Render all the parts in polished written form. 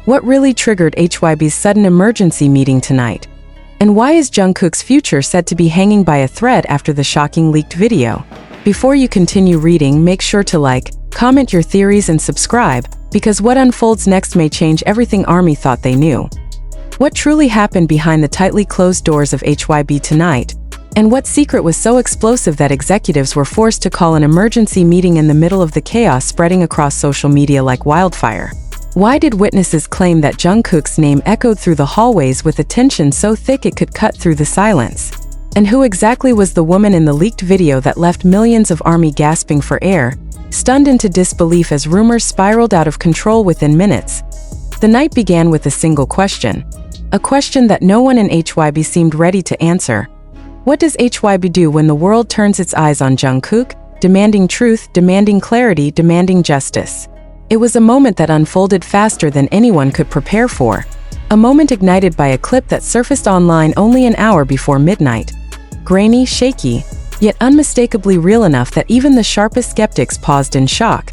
What really triggered HYBE's sudden emergency meeting tonight? And why is Jungkook's future said to be hanging by a thread after the shocking leaked video? Before you continue reading, make sure to like, comment your theories and subscribe, because what unfolds next may change everything ARMY thought they knew. What truly happened behind the tightly closed doors of HYBE tonight? And what secret was so explosive that executives were forced to call an emergency meeting in the middle of the chaos spreading across social media like wildfire? Why did witnesses claim that Jungkook's name echoed through the hallways with a tension so thick it could cut through the silence? And who exactly was the woman in the leaked video that left millions of ARMY gasping for air, stunned into disbelief as rumors spiraled out of control within minutes? The night began with a single question. A question that no one in HYBE seemed ready to answer. What does HYBE do when the world turns its eyes on Jungkook, demanding truth, demanding clarity, demanding justice? It was a moment that unfolded faster than anyone could prepare for. A moment ignited by a clip that surfaced online only an hour before midnight. Grainy, shaky, yet unmistakably real enough that even the sharpest skeptics paused in shock.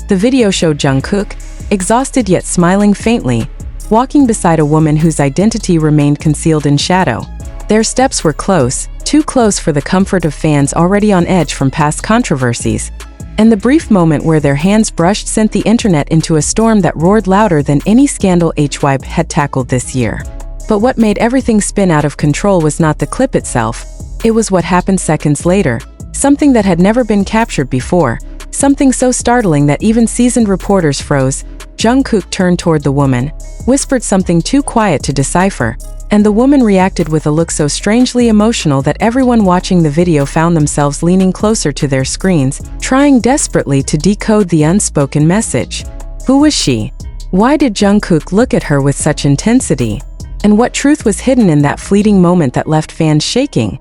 The video showed Jungkook, exhausted yet smiling faintly, walking beside a woman whose identity remained concealed in shadow. Their steps were close, too close for the comfort of fans already on edge from past controversies. And the brief moment where their hands brushed sent the internet into a storm that roared louder than any scandal HYBE had tackled this year. But what made everything spin out of control was not the clip itself. It was what happened seconds later, something that had never been captured before, something so startling that even seasoned reporters froze. Jungkook turned toward the woman, whispered something too quiet to decipher, and the woman reacted with a look so strangely emotional that everyone watching the video found themselves leaning closer to their screens, trying desperately to decode the unspoken message. Who was she? Why did Jungkook look at her with such intensity? And what truth was hidden in that fleeting moment that left fans shaking?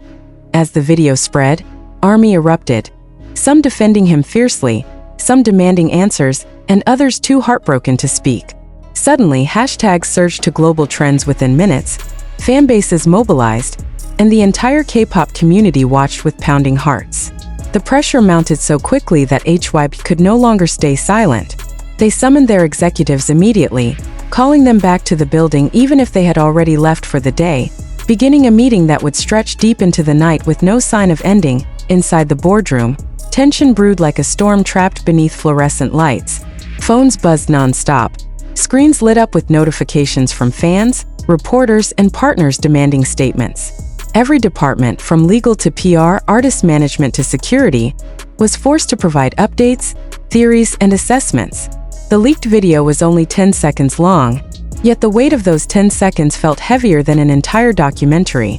As the video spread, ARMY erupted, some defending him fiercely, some demanding answers, and others too heartbroken to speak. Suddenly, hashtags surged to global trends within minutes, fanbases mobilized, and the entire K-pop community watched with pounding hearts. The pressure mounted so quickly that HYBE could no longer stay silent. They summoned their executives immediately, calling them back to the building even if they had already left for the day, beginning a meeting that would stretch deep into the night with no sign of ending. Inside the boardroom, tension brewed like a storm trapped beneath fluorescent lights. Phones buzzed non-stop. Screens lit up with notifications from fans, reporters, and partners demanding statements. Every department, from legal to PR, artist management to security, was forced to provide updates, theories, and assessments. The leaked video was only 10 seconds long, yet the weight of those 10 seconds felt heavier than an entire documentary.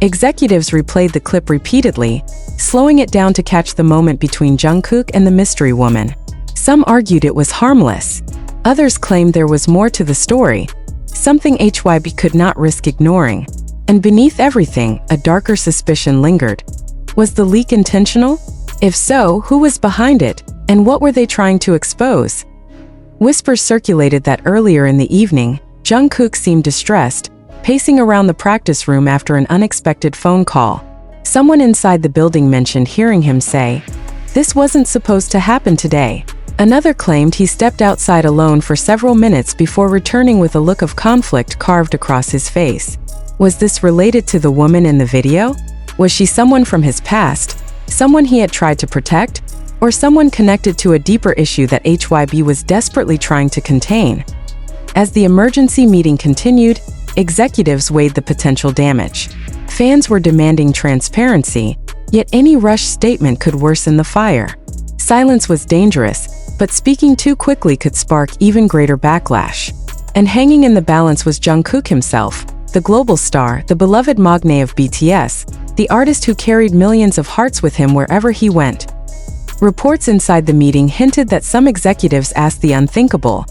Executives replayed the clip repeatedly, slowing it down to catch the moment between Jungkook and the mystery woman. Some argued it was harmless. Others claimed there was more to the story, something HYBE could not risk ignoring. And beneath everything, a darker suspicion lingered. Was the leak intentional? If so, who was behind it, and what were they trying to expose? Whispers circulated that earlier in the evening, Jungkook seemed distressed, pacing around the practice room after an unexpected phone call. Someone inside the building mentioned hearing him say, "This wasn't supposed to happen today." Another claimed he stepped outside alone for several minutes before returning with a look of conflict carved across his face. Was this related to the woman in the video? Was she someone from his past, someone he had tried to protect, or someone connected to a deeper issue that HYBE was desperately trying to contain? As the emergency meeting continued, executives weighed the potential damage. Fans were demanding transparency, yet any rushed statement could worsen the fire. Silence was dangerous, but speaking too quickly could spark even greater backlash. And hanging in the balance was Jungkook himself, the global star, the beloved magne of BTS, the artist who carried millions of hearts with him wherever he went. Reports inside the meeting hinted that some executives asked the unthinkable.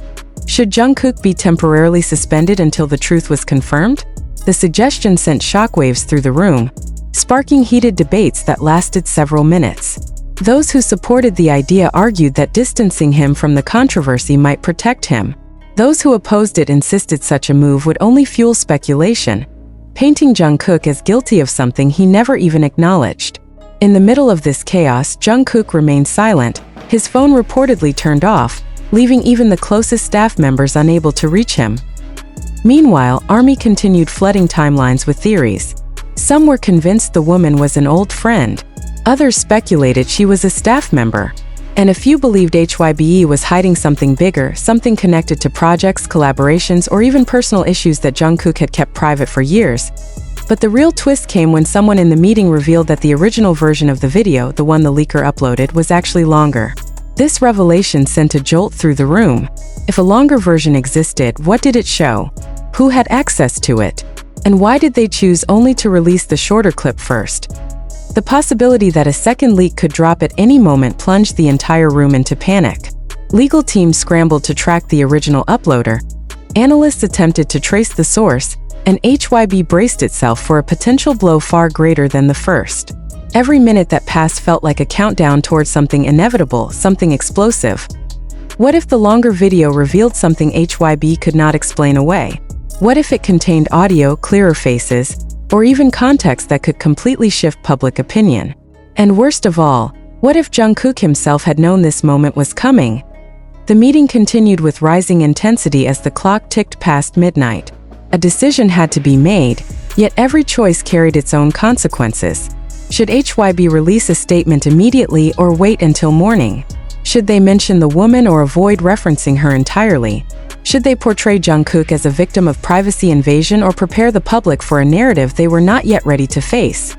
Should Jungkook be temporarily suspended until the truth was confirmed? The suggestion sent shockwaves through the room, sparking heated debates that lasted several minutes. Those who supported the idea argued that distancing him from the controversy might protect him. Those who opposed it insisted such a move would only fuel speculation, painting Jungkook as guilty of something he never even acknowledged. In the middle of this chaos, Jungkook remained silent, his phone reportedly turned off, leaving even the closest staff members unable to reach him. Meanwhile, ARMY continued flooding timelines with theories. Some were convinced the woman was an old friend. Others speculated she was a staff member. And a few believed HYBE was hiding something bigger, something connected to projects, collaborations, or even personal issues that Jungkook had kept private for years. But the real twist came when someone in the meeting revealed that the original version of the video, the one the leaker uploaded, was actually longer. This revelation sent a jolt through the room. If a longer version existed, what did it show? Who had access to it? And why did they choose only to release the shorter clip first? The possibility that a second leak could drop at any moment plunged the entire room into panic. Legal teams scrambled to track the original uploader. Analysts attempted to trace the source, and HYBE braced itself for a potential blow far greater than the first. Every minute that passed felt like a countdown towards something inevitable, something explosive. What if the longer video revealed something HYBE could not explain away? What if it contained audio, clearer faces, or even context that could completely shift public opinion? And worst of all, what if Jungkook himself had known this moment was coming? The meeting continued with rising intensity as the clock ticked past midnight. A decision had to be made, yet every choice carried its own consequences. Should HYBE release a statement immediately or wait until morning? Should they mention the woman or avoid referencing her entirely? Should they portray Jungkook as a victim of privacy invasion or prepare the public for a narrative they were not yet ready to face?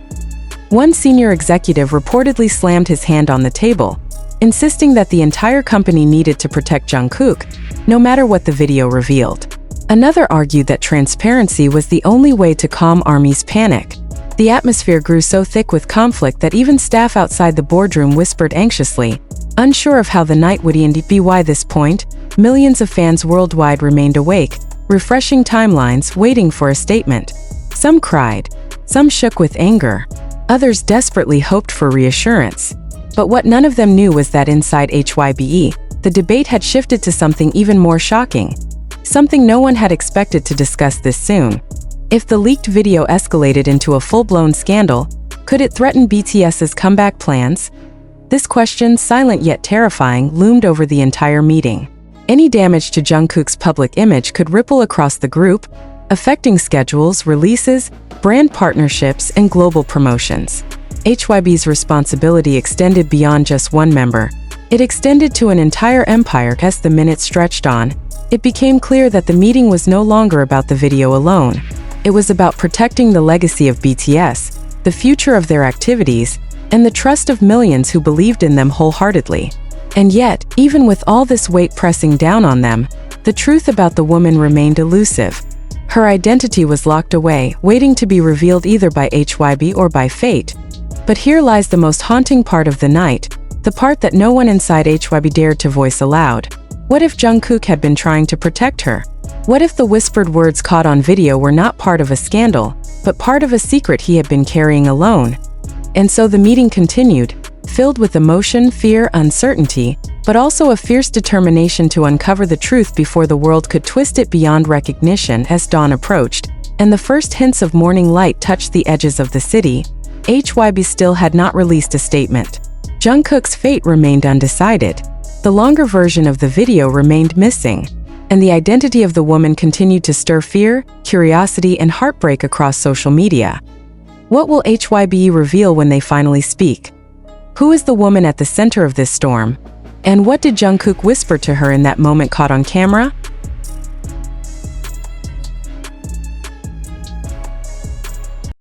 One senior executive reportedly slammed his hand on the table, insisting that the entire company needed to protect Jungkook, no matter what the video revealed. Another argued that transparency was the only way to calm ARMY's panic. The atmosphere grew so thick with conflict that even staff outside the boardroom whispered anxiously, unsure of how the night would end. By this point, millions of fans worldwide remained awake, refreshing timelines, waiting for a statement. Some cried, some shook with anger, others desperately hoped for reassurance. But what none of them knew was that inside HYBE, the debate had shifted to something even more shocking, something no one had expected to discuss this soon. If the leaked video escalated into a full-blown scandal, could it threaten BTS's comeback plans? This question, silent yet terrifying, loomed over the entire meeting. Any damage to Jungkook's public image could ripple across the group, affecting schedules, releases, brand partnerships, and global promotions. HYBE's responsibility extended beyond just one member. It extended to an entire empire. As the minutes stretched on, it became clear that the meeting was no longer about the video alone. It was about protecting the legacy of BTS, the future of their activities, and the trust of millions who believed in them wholeheartedly. And yet, even with all this weight pressing down on them, the truth about the woman remained elusive. Her identity was locked away, waiting to be revealed either by HYBE or by fate. But here lies the most haunting part of the night, the part that no one inside HYBE dared to voice aloud. What if Jungkook had been trying to protect her? What if the whispered words caught on video were not part of a scandal, but part of a secret he had been carrying alone? And so the meeting continued, filled with emotion, fear, uncertainty, but also a fierce determination to uncover the truth before the world could twist it beyond recognition. As dawn approached, and the first hints of morning light touched the edges of the city, HYBE still had not released a statement. Jungkook's fate remained undecided. The longer version of the video remained missing, and the identity of the woman continued to stir fear, curiosity, and heartbreak across social media. What will HYBE reveal when they finally speak? Who is the woman at the center of this storm? And what did Jungkook whisper to her in that moment caught on camera?